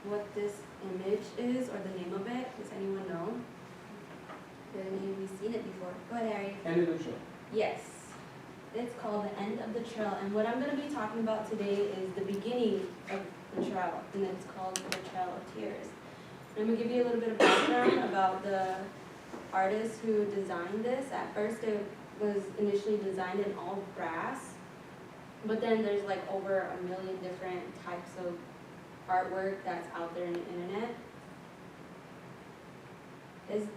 what this image is or the name of it? Does anyone know? Have any of you seen it before? Go ahead, Harry. End of the show. Yes. It's called The End of the Trail, and what I'm going to be talking about today is the beginning of the trail, and it's called The Trail of Tears. I'm going to give you a little bit of background about the artist who designed this. At first it was initially designed in all brass, but then there's like over 1 million different types of artwork that's out there in the internet.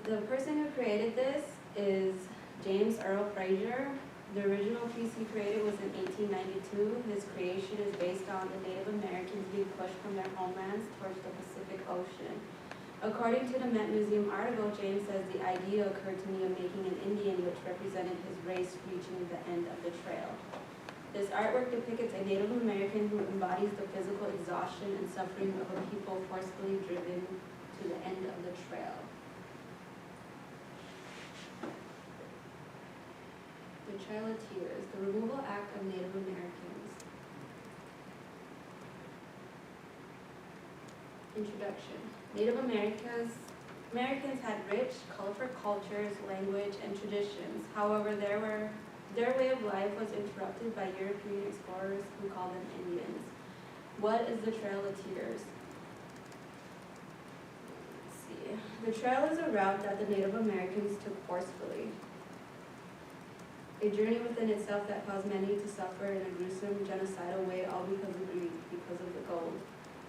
The person who created this is James Earl Fraser. The original piece he created was in 1892. His creation is based on the Native Americans being pushed from their homelands towards the Pacific Ocean. According to the Met Museum article, James says the idea occurred to me of making an Indian which represented his race reaching the end of the trail. This artwork depicts a Native American who embodies the physical exhaustion and suffering of a people forcefully driven to the end of the trail. The Trail of Tears, the removal act of Native Americans. Introduction. Native Americans had rich, colorful cultures, language, and traditions. However, their way of life was interrupted by European explorers who called them Indians. What is the Trail of Tears? Let's see. The trail is a route that the Native Americans took forcefully. A journey within itself that caused many to suffer in a gruesome, genocidal way, all because of greed, because of the gold.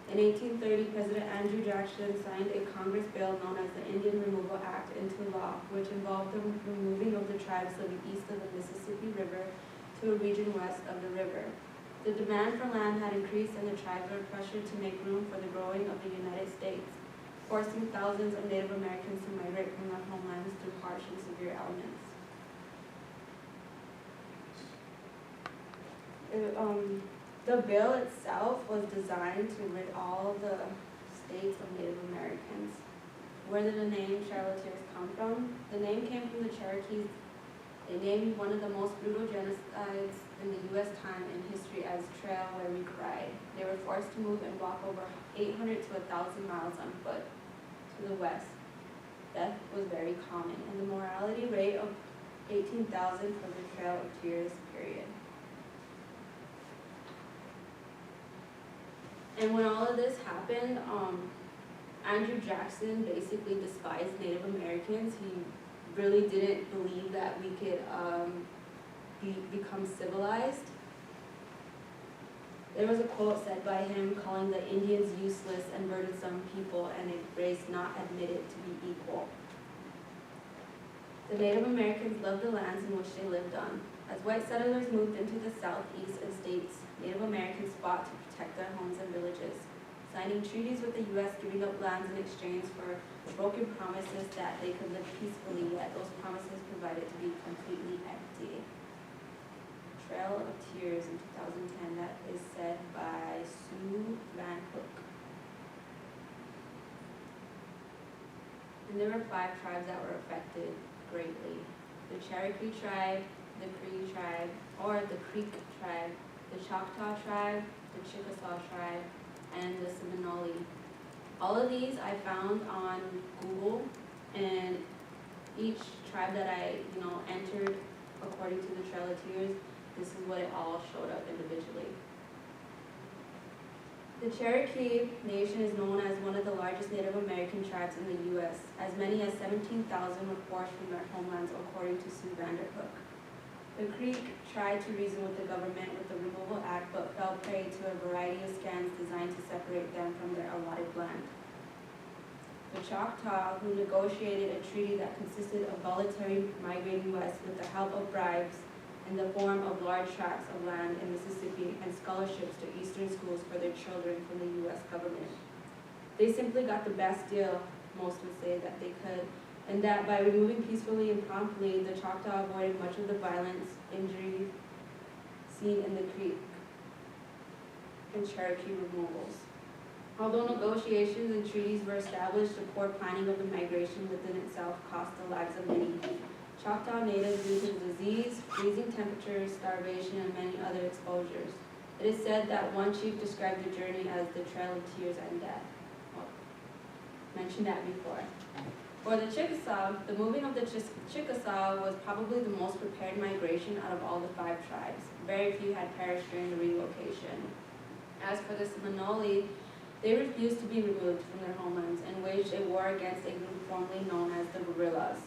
In 1830, President Andrew Jackson signed a Congress bill known as the Indian Removal Act into law, which involved the removing of the tribes living east of the Mississippi River to a region west of the river. The demand for land had increased and the tribes were pressured to make room for the growing of the United States, forcing thousands of Native Americans to migrate from their homelands through harsh and severe elements. The bill itself was designed to rid all the states of Native Americans. Where did the name Trail of Tears come from? The name came from the Cherokees. They named one of the most brutal genocides in the U.S. time in history as Trail Where We Cried. They were forced to move and walk over 800 to 1,000 miles on foot to the west. Death was very common, and the mortality rate of 18,000 for the Trail of Tears period. And when all of this happened, Andrew Jackson basically despised Native Americans. He really didn't believe that we could become civilized. There was a quote said by him calling the Indians useless and burdensome people and a race not admitted to be equal. The Native Americans loved the lands in which they lived on. As white settlers moved into the southeast and states, Native Americans fought to protect their homes and villages, signing treaties with the U.S. giving up lands in exchange for broken promises that they could live peacefully, yet those promises provided to be completely empty. Trail of Tears in 2010, that is said by Sue Van Hook. And there were 5 tribes that were affected greatly. The Cherokee tribe, the Cree tribe, or the Creek tribe, the Choctaw tribe, the Chickasaw tribe, and the Seminole. All of these I found on Google, and each tribe that I entered according to the Trail of Tears, this is what it all showed up individually. The Cherokee Nation is known as one of the largest Native American tribes in the U.S. As many as 17,000 were forced from their homelands, according to Sue Vanderhook. The Creek tried to reason with the government with the Removal Act, but fell prey to a variety of scams designed to separate them from their allotted land. The Choctaw, who negotiated a treaty that consisted of voluntary migrating west with the help of bribes in the form of large tracts of land in Mississippi and scholarships to Eastern schools for their children from the U.S. government. They simply got the best deal, most would say, that they could, and that by removing peacefully and promptly, the Choctaw avoided much of the violence, injury seen in the Creek and Cherokee removals. Although negotiations and treaties were established, the poor planning of the migration within itself cost the lives of many Choctaw natives due to disease, freezing temperatures, starvation, and many other exposures. It is said that one chief described the journey as the Trail of Tears and Death. mentioned that before. For the Chickasaw, the moving of the Chickasaw was probably the most prepared migration out of all the 5 tribes. Very few had perished during the relocation. As for the Seminole, they refused to be removed from their homelands and waged a war against a group formerly known as the guerrillas.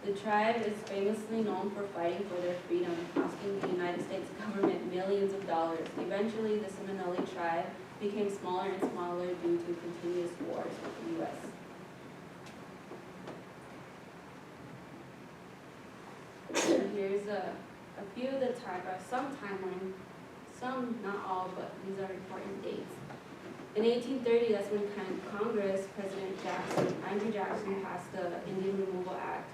The tribe is famously known for fighting for their freedom, costing the United States government millions of dollars. Eventually, the Seminole tribe became smaller and smaller due to continuous wars with the U.S. Here's a few of the some timeline, some, not all, but these are important dates. In 1830, that's when Congress, President Andrew Jackson, passed the Indian Removal Act.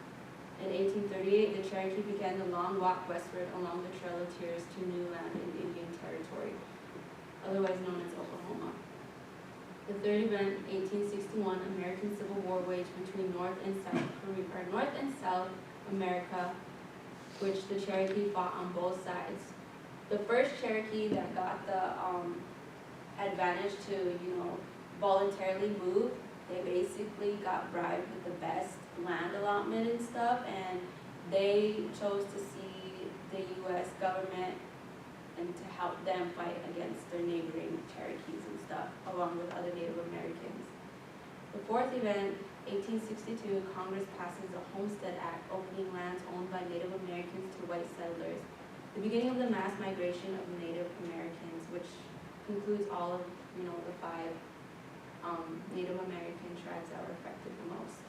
In 1838, the Cherokee began the long walk westward along the Trail of Tears to new land in Indian Territory, otherwise known as Oklahoma. The third event, 1861, American Civil War waged between North and South America, which the Cherokee fought on both sides. The first Cherokee that got the advantage to, voluntarily move, they basically got bribed with the best land allotment and stuff, and they chose to see the U.S. government and to help them fight against their neighboring Cherokees and stuff, along with other Native Americans. The fourth event, 1862, Congress passes the Homestead Act, opening lands owned by Native Americans to white settlers. The beginning of the mass migration of Native Americans, which includes all of, the 5 Native American tribes that were affected the most.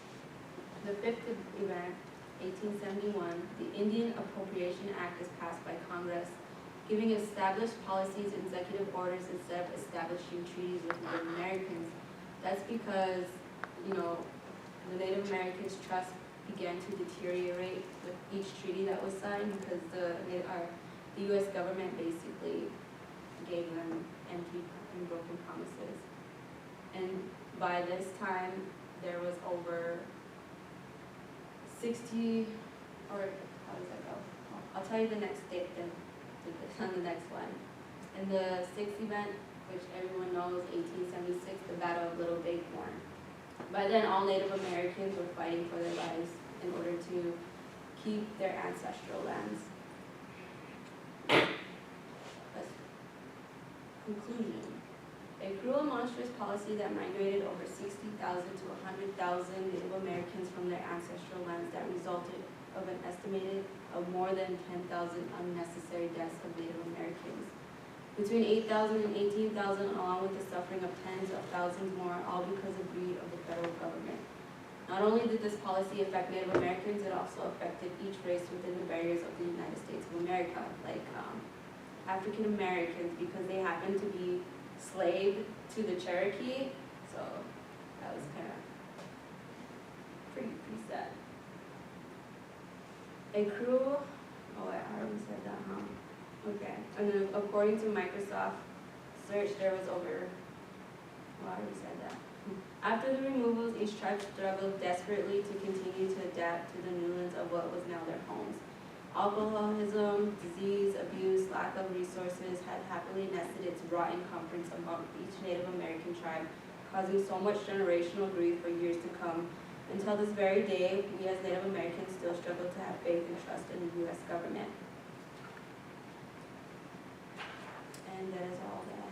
The fifth event, 1871, the Indian Appropriation Act is passed by Congress, giving established policies and executive orders instead of establishing treaties with Native Americans. That's because, the Native Americans' trust began to deteriorate with each treaty that was signed because the U.S. government basically gave them empty and broken promises. And by this time, there was over 60, or how does that go? I'll tell you the next date then, on the next one. And the sixth event, which everyone knows, 1876, the Battle of Little Bighorn. By then, all Native Americans were fighting for their lives in order to keep their ancestral lands. Conclusion. A cruel, monstrous policy that migrated over 60,000 to 100,000 Native Americans from their ancestral lands that resulted of an estimated of more than 10,000 unnecessary deaths of Native Americans. Between 8,000 and 18,000, along with the suffering of tens of thousands more, all because of greed of the federal government. Not only did this policy affect Native Americans, it also affected each race within the barriers of the United States of America, like African Americans, because they happened to be slave to the Cherokee, so that was kind of pretty sad. A cruel, I already said that, huh? Okay, and then according to Microsoft search, there was over, I already said that. After the removals, each tribe struggled desperately to continue to adapt to the new lands of what was now their homes. Alcoholism, disease, abuse, lack of resources had happily nested its rot encumbrance among each Native American tribe, causing so much generational grief for years to come. Until this very day, we as Native Americans still struggle to have faith and trust in the U.S. government. And that is all that